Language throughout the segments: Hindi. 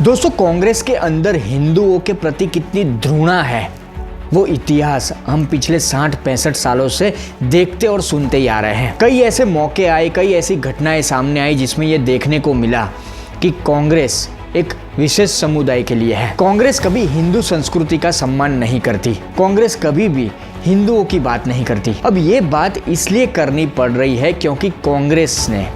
दोस्तों, कांग्रेस के अंदर हिंदुओं के प्रति कितनी घृणा है वो इतिहास हम पिछले 60-65 सालों से देखते और सुनते ही आ रहे हैं। कई ऐसे मौके आए, कई ऐसी घटनाएं सामने आई जिसमें ये देखने को मिला कि कांग्रेस एक विशेष समुदाय के लिए है। कांग्रेस कभी हिंदू संस्कृति का सम्मान नहीं करती, कांग्रेस कभी भी हिंदुओं की बात नहीं करती। अब ये बात इसलिए करनी पड़ रही है क्योंकि कांग्रेस ने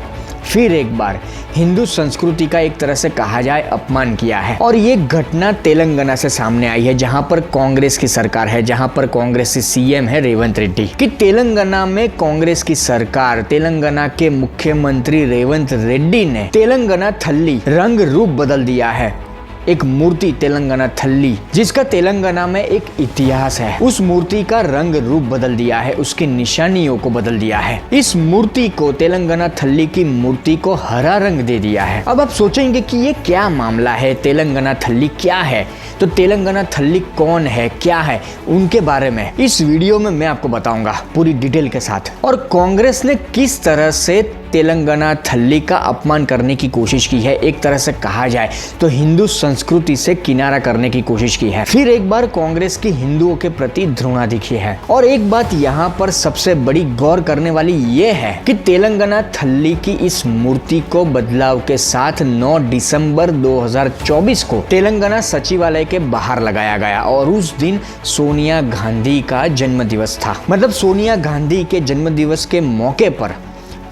फिर एक बार हिंदू संस्कृति का एक तरह से कहा जाए अपमान किया है। और ये घटना तेलंगाना से सामने आई है, जहां पर कांग्रेस की सरकार है, जहां पर कांग्रेस की सीएम है रेवंत रेड्डी। कि तेलंगाना में कांग्रेस की सरकार, तेलंगाना के मुख्यमंत्री रेवंत रेड्डी ने तेलंगाना थल्ली रंग रूप बदल दिया है। एक मूर्ति तेलंगाना थल्ली, जिसका तेलंगाना में एक इतिहास है, उस मूर्ति का रंग रूप बदल दिया है, उसकी निशानियों को बदल दिया है। इस मूर्ति को, तेलंगाना थल्ली की मूर्ति को हरा रंग दे दिया है। अब आप सोचेंगे कि ये क्या मामला है, तेलंगाना थल्ली क्या है? तो तेलंगाना थल्ली कौन है, क्या है, उनके बारे में इस वीडियो में मैं आपको बताऊंगा पूरी डिटेल के साथ। और कांग्रेस ने किस तरह से तेलंगाना थल्ली का अपमान करने की कोशिश की है, एक तरह से कहा जाए तो हिंदू संस्कृति से किनारा करने की कोशिश की है। फिर एक बार कांग्रेस की हिंदुओं के प्रति घृणा दिखी है। और एक बात यहाँ पर सबसे बड़ी गौर करने वाली ये है कि तेलंगाना थल्ली की इस मूर्ति को बदलाव के साथ 9 दिसंबर 2024 को तेलंगाना सचिवालय के बाहर लगाया गया। और उस दिन सोनिया गांधी का जन्म दिवस था। मतलब सोनिया गांधी के जन्म दिवस के मौके पर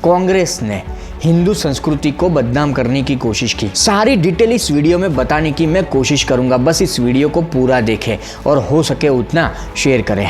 कांग्रेस ने हिंदू संस्कृति को बदनाम करने की कोशिश की। सारी डिटेल इस वीडियो में बताने की मैं कोशिश करूंगा, बस इस वीडियो को पूरा देखें और हो सके उतना शेयर करें।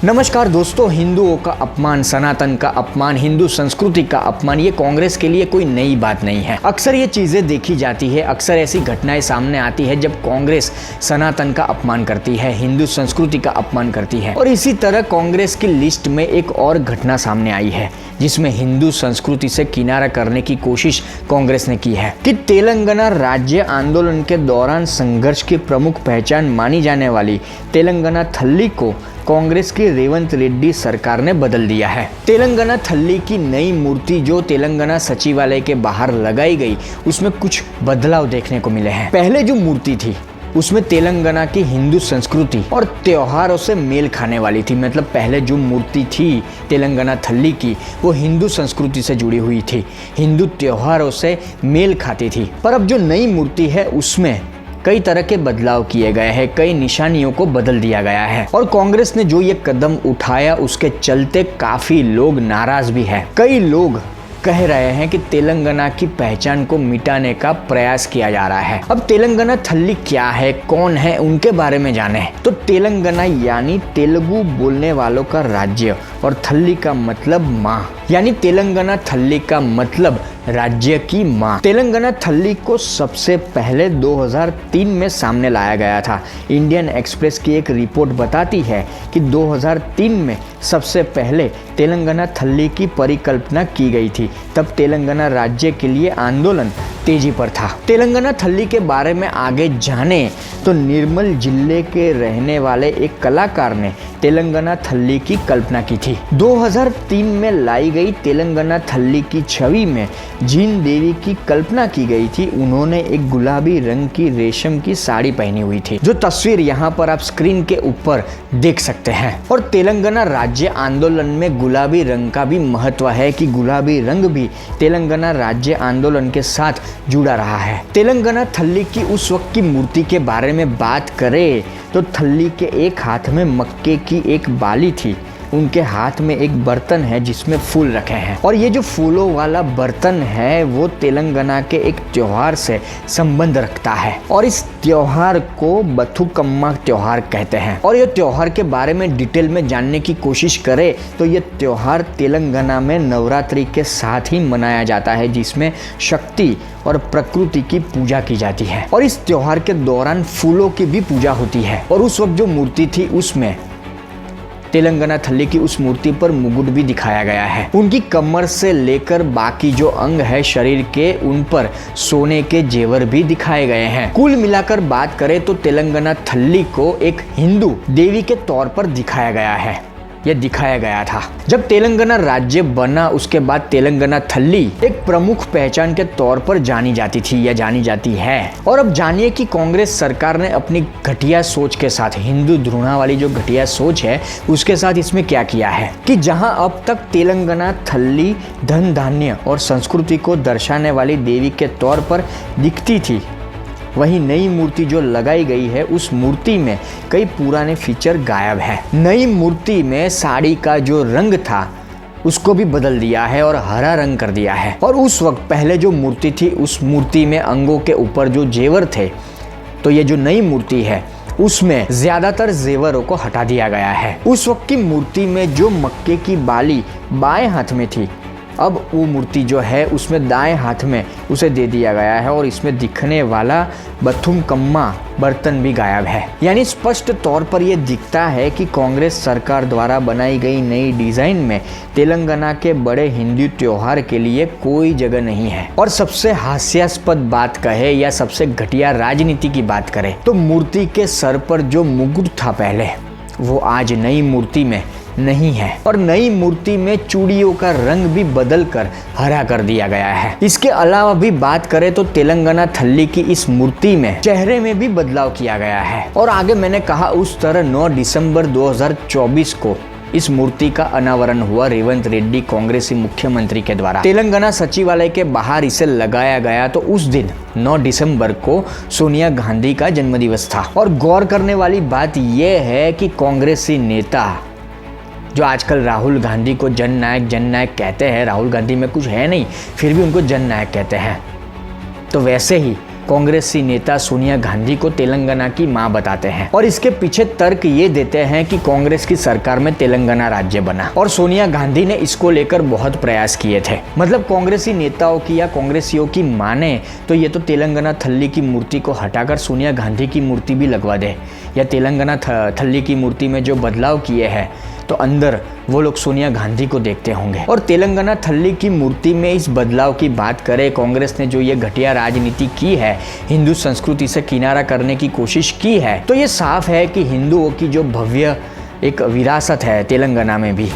नमस्कार दोस्तों, हिंदुओं का अपमान, सनातन का अपमान, हिंदू संस्कृति का अपमान, ये कांग्रेस के लिए कोई नई बात नहीं है। अक्सर ये चीजें देखी जाती है, अक्सर ऐसी घटनाएं सामने आती है जब कांग्रेस सनातन का अपमान करती है, हिंदू संस्कृति का अपमान करती है। और इसी तरह कांग्रेस की लिस्ट में एक और घटना सामने आई है जिसमें हिंदू संस्कृति से किनारा करने की कोशिश कांग्रेस ने की है। कि तेलंगाना राज्य आंदोलन के दौरान संघर्ष की प्रमुख पहचान मानी जाने वाली तेलंगाना थल्ली को कांग्रेस की रेवंत रेड्डी सरकार ने बदल दिया है। तेलंगाना थल्ली की नई मूर्ति जो तेलंगाना सचिवालय के बाहर लगाई गई, उसमें कुछ बदलाव देखने को मिले हैं। पहले जो मूर्ति थी उसमें तेलंगाना की हिंदू संस्कृति और त्योहारों से मेल खाने वाली थी। मतलब पहले जो मूर्ति थी तेलंगाना थल्ली की, वो हिंदू संस्कृति से जुड़ी हुई थी, हिंदू त्योहारों से मेल खाती थी। पर अब जो नई मूर्ति है उसमें कई तरह के बदलाव किए गए हैं, कई निशानियों को बदल दिया गया है। और कांग्रेस ने जो ये कदम उठाया उसके चलते काफी लोग नाराज भी हैं। कई लोग कह रहे हैं कि तेलंगाना की पहचान को मिटाने का प्रयास किया जा रहा है। अब तेलंगाना थल्ली क्या है, कौन है, उनके बारे में जाने। तो तेलंगाना यानी तेलुगु बोलने वालों का राज्य और थल्ली का मतलब माँ, यानी तेलंगाना थल्ली का मतलब राज्य की माँ। तेलंगाना थल्ली को सबसे पहले 2003 में सामने लाया गया था। इंडियन एक्सप्रेस की एक रिपोर्ट बताती है कि 2003 में सबसे पहले तेलंगाना थल्ली की परिकल्पना की गई थी। तब तेलंगाना राज्य के लिए आंदोलन तेजी पर था। तेलंगाना थल्ली के बारे में आगे जाने तो निर्मल जिले के रहने वाले एक कलाकार ने तेलंगाना थल्ली की कल्पना की थी। 2003 में लाई गई तेलंगाना थल्ली की छवि में जिन देवी की कल्पना की गई थी, उन्होंने एक गुलाबी रंग की रेशम की साड़ी पहनी हुई थी, जो तस्वीर यहाँ पर आप स्क्रीन के ऊपर देख सकते हैं। और तेलंगाना राज्य आंदोलन में गुलाबी रंग का भी महत्व है कि गुलाबी रंग भी तेलंगाना राज्य आंदोलन के साथ जुड़ा रहा है। तेलंगाना थल्ली की उस वक्त की मूर्ति के बारे में बात करें तो थल्ली के एक हाथ में मक्के की एक बाली थी, उनके हाथ में एक बर्तन है जिसमें फूल रखे हैं। और ये जो फूलों वाला बर्तन है वो तेलंगाना के एक त्योहार से संबंध रखता है और इस त्योहार को बथुकम्मा त्योहार कहते हैं। और ये त्योहार के बारे में डिटेल में जानने की कोशिश करें तो ये त्योहार तेलंगाना में नवरात्रि के साथ ही मनाया जाता है, जिसमें शक्ति और प्रकृति की पूजा की जाती है। और इस त्योहार के दौरान फूलों की भी पूजा होती है। और उस वक्त जो मूर्ति थी उसमें तेलंगाना थल्ली की उस मूर्ति पर मुकुट भी दिखाया गया है। उनकी कमर से लेकर बाकी जो अंग है शरीर के, उन पर सोने के जेवर भी दिखाए गए हैं। कुल मिलाकर बात करें तो तेलंगाना थल्ली को एक हिंदू देवी के तौर पर दिखाया गया है। यह दिखाया गया था। जब तेलंगाना राज्य बना उसके बाद तेलंगाना थल्ली एक प्रमुख पहचान के तौर पर जानी जाती थी या जानी जाती है। और अब जानिए कि कांग्रेस सरकार ने अपनी घटिया सोच के साथ, हिंदू घृणा वाली जो घटिया सोच है उसके साथ इसमें क्या किया है कि जहां अब तक तेलंगाना थल्ली धन धान्य और संस्कृति को दर्शाने वाली देवी के तौर पर दिखती थी, वही नई मूर्ति जो लगाई गई है उस मूर्ति में कई पुराने फीचर गायब है। नई मूर्ति में साड़ी का जो रंग था उसको भी बदल दिया है और हरा रंग कर दिया है। और उस वक्त पहले जो मूर्ति थी उस मूर्ति में अंगों के ऊपर जो जेवर थे, तो ये जो नई मूर्ति है उसमें ज्यादातर जेवरों को हटा दिया गया है। उस वक्त की मूर्ति में जो मक्के की बाली बाएं हाथ में थी, अब वो मूर्ति जो है उसमें दाएं हाथ में उसे दे दिया गया है और इसमें दिखने वाला बथुम कम्मा बर्तन भी गायब है। यानी स्पष्ट तौर पर यह दिखता है कि कांग्रेस सरकार द्वारा बनाई गई नई डिजाइन में तेलंगाना के बड़े हिंदू त्योहार के लिए कोई जगह नहीं है। और सबसे हास्यास्पद बात कहे या सबसे घटिया राजनीति की बात करें तो मूर्ति के सर पर जो मुकुट था पहले, वो आज नई मूर्ति में नहीं है। और नई मूर्ति में चूड़ियों का रंग भी बदल कर हरा कर दिया गया है। इसके अलावा भी बात करें तो तेलंगाना थल्ली की इस मूर्ति में चेहरे में भी बदलाव किया गया है। और आगे मैंने कहा उस तरह 9 दिसंबर 2024 को इस मूर्ति का अनावरण हुआ रेवंत रेड्डी कांग्रेसी मुख्यमंत्री के द्वारा। तेलंगाना सचिवालय के बाहर इसे लगाया गया तो उस दिन 9 दिसंबर को सोनिया गांधी का जन्मदिवस था। और गौर करने वाली बात यह है कि कांग्रेसी नेता जो आजकल राहुल गांधी को जननायक कहते हैं, राहुल गांधी में कुछ है नहीं फिर भी उनको जननायक कहते हैं, तो वैसे ही कांग्रेसी नेता सोनिया गांधी को तेलंगाना की मां बताते हैं। और इसके पीछे तर्क ये देते हैं कि कांग्रेस की सरकार में तेलंगाना राज्य बना और सोनिया गांधी ने इसको लेकर बहुत प्रयास किए थे। मतलब कांग्रेसी नेताओं की या कांग्रेसियों की माने तो ये तो तेलंगाना थल्ली की मूर्ति को हटाकर सोनिया गांधी की मूर्ति भी लगवा दे, या तेलंगाना थल्ली की मूर्ति में जो बदलाव किए हैं तो अंदर वो लोग सोनिया गांधी को देखते होंगे। और तेलंगाना थल्ली की मूर्ति में इस बदलाव की बात करें, कांग्रेस ने जो ये घटिया राजनीति की है, हिंदू संस्कृति से किनारा करने की कोशिश की है, तो ये साफ है कि हिंदुओं की जो भव्य एक विरासत है तेलंगाना में भी,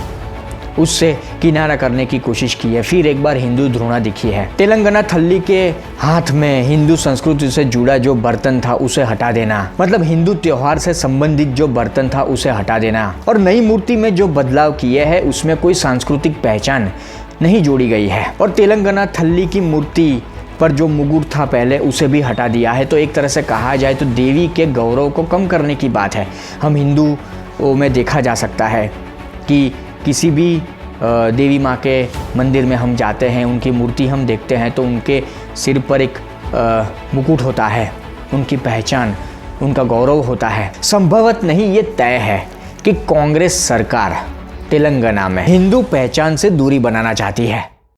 उससे किनारा करने की कोशिश की है। फिर एक बार हिंदू घृणा दिखी है। तेलंगाना थल्ली के हाथ में हिंदू संस्कृति से जुड़ा जो बर्तन था उसे हटा देना, मतलब हिंदू त्योहार से संबंधित जो बर्तन था उसे हटा देना। और नई मूर्ति में जो बदलाव किए हैं उसमें कोई सांस्कृतिक पहचान नहीं जोड़ी गई है। और तेलंगाना थल्ली की मूर्ति पर जो मुकुट था पहले उसे भी हटा दिया है। तो एक तरह से कहा जाए तो देवी के गौरव को कम करने की बात है। हम हिंदुओं में देखा जा सकता है कि किसी भी देवी माँ के मंदिर में हम जाते हैं, उनकी मूर्ति हम देखते हैं तो उनके सिर पर एक मुकुट होता है, उनकी पहचान, उनका गौरव होता है। संभवत नहीं, ये तय है कि कांग्रेस सरकार तेलंगाना में हिंदू पहचान से दूरी बनाना चाहती है।